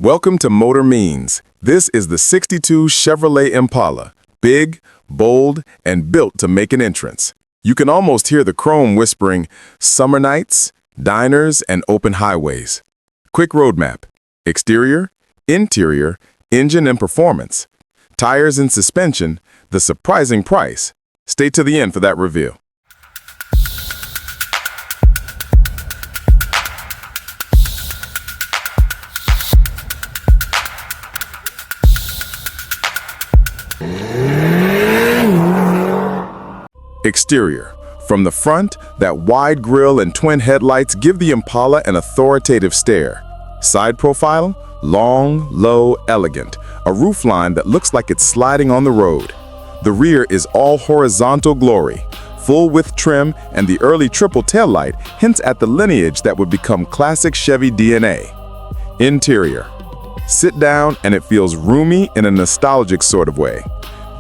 Welcome to Motor Means. This is the '62 Chevrolet Impala. Big, bold, and built to make an entrance. You can almost hear the chrome whispering, summer nights, diners, and open highways. Quick roadmap. Exterior, interior, engine and performance. Tires and suspension, the surprising price. Stay to the end for that reveal. Exterior. From the front, that wide grille and twin headlights give the Impala an authoritative stare. Side profile, long, low, elegant, a roofline that looks like it's sliding on the road. The rear is all horizontal glory, full-width trim, and the early triple taillight hints at the lineage that would become classic Chevy DNA. Interior. Sit down and it feels roomy in a nostalgic sort of way.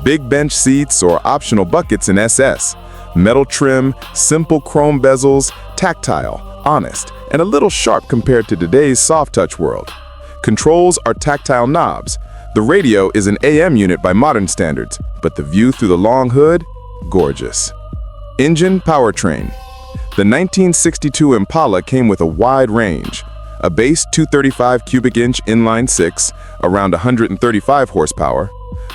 Big bench seats or optional buckets in SS. Metal trim, simple chrome bezels, tactile, honest, and a little sharp compared to today's soft-touch world. Controls are tactile knobs. The radio is an AM unit by modern standards, but the view through the long hood, gorgeous. Engine powertrain. The 1962 Impala came with a wide range. A base 235 cubic inch inline six, around 135 horsepower.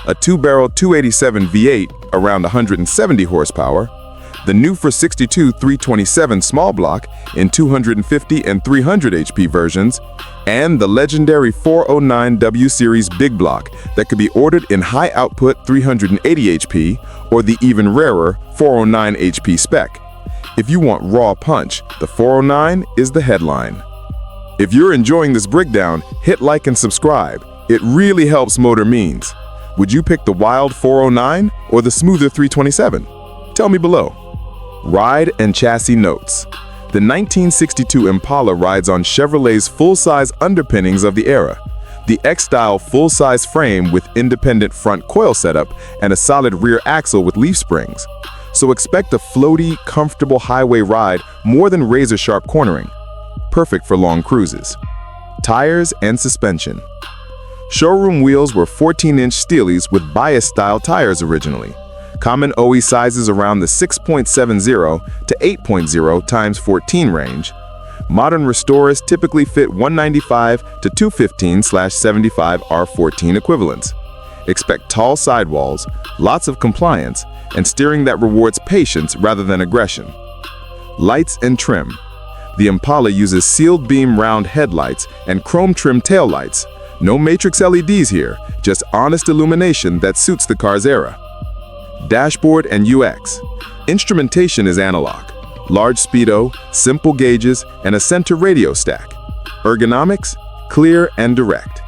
A two-barrel 287 V8, around 170 horsepower. The new for '62 327 small block in 250 and 300 HP versions, and the legendary 409 W Series big block that could be ordered in high output 380 HP or the even rarer 409 HP spec. If you want raw punch, the 409 is the headline. If you're enjoying this breakdown, hit like and subscribe. It really helps Motor Means. Would you pick the wild 409 or the smoother 327? Tell me below. Ride and chassis notes. The 1962 Impala rides on Chevrolet's full-size underpinnings of the era. The X-style full-size frame with independent front coil setup and a solid rear axle with leaf springs. So expect a floaty, comfortable highway ride more than razor-sharp cornering. Perfect for long cruises. Tires and suspension. Showroom wheels were 14-inch steelies with bias-style tires originally. Common OE sizes around the 6.70 to 8.0 x 14 range. Modern restorers typically fit 195 to 215/75 R14 equivalents. Expect tall sidewalls, lots of compliance, and steering that rewards patience rather than aggression. Lights and trim. The Impala uses sealed beam round headlights and chrome trim taillights. No matrix LEDs here, just honest illumination that suits the car's era. Dashboard and UX. Instrumentation is analog. Large speedo, simple gauges, and a center radio stack. Ergonomics, clear and direct.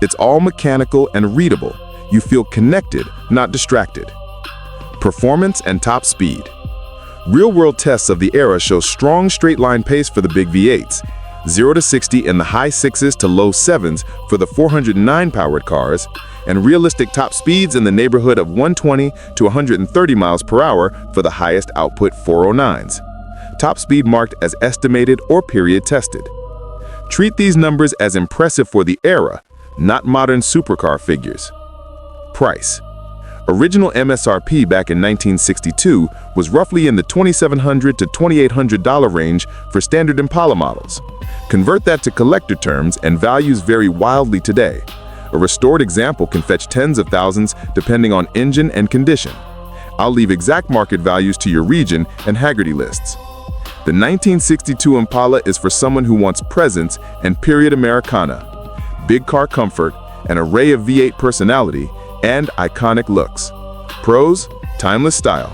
It's all mechanical and readable. You feel connected, not distracted. Performance and top speed. Real-world tests of the era show strong straight-line pace for the big V8s. 0 to 60 in the high 6s to low 7s for the 409 powered cars, and realistic top speeds in the neighborhood of 120 to 130 miles per hour for the highest output 409s. Top speed marked as estimated or period tested. Treat these numbers as impressive for the era, not modern supercar figures. Price. Original MSRP back in 1962 was roughly in the $2,700 to $2,800 range for standard Impala models. Convert that to collector terms and values vary wildly today. A restored example can fetch tens of thousands depending on engine and condition. I'll leave exact market values to your region and Hagerty lists. The 1962 Impala is for someone who wants presence and period Americana, big car comfort, an array of V8 personality, and iconic looks. Pros, timeless style.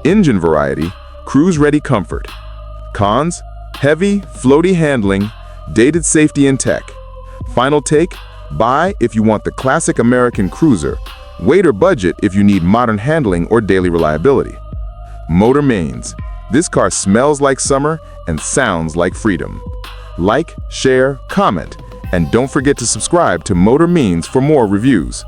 Engine variety, cruise-ready comfort. Cons, heavy, floaty handling, dated safety and tech. Final take, buy if you want the classic American cruiser. Wait or budget if you need modern handling or daily reliability. Motor Means. This car smells like summer and sounds like freedom. Like, share, comment, and don't forget to subscribe to Motor Means for more reviews.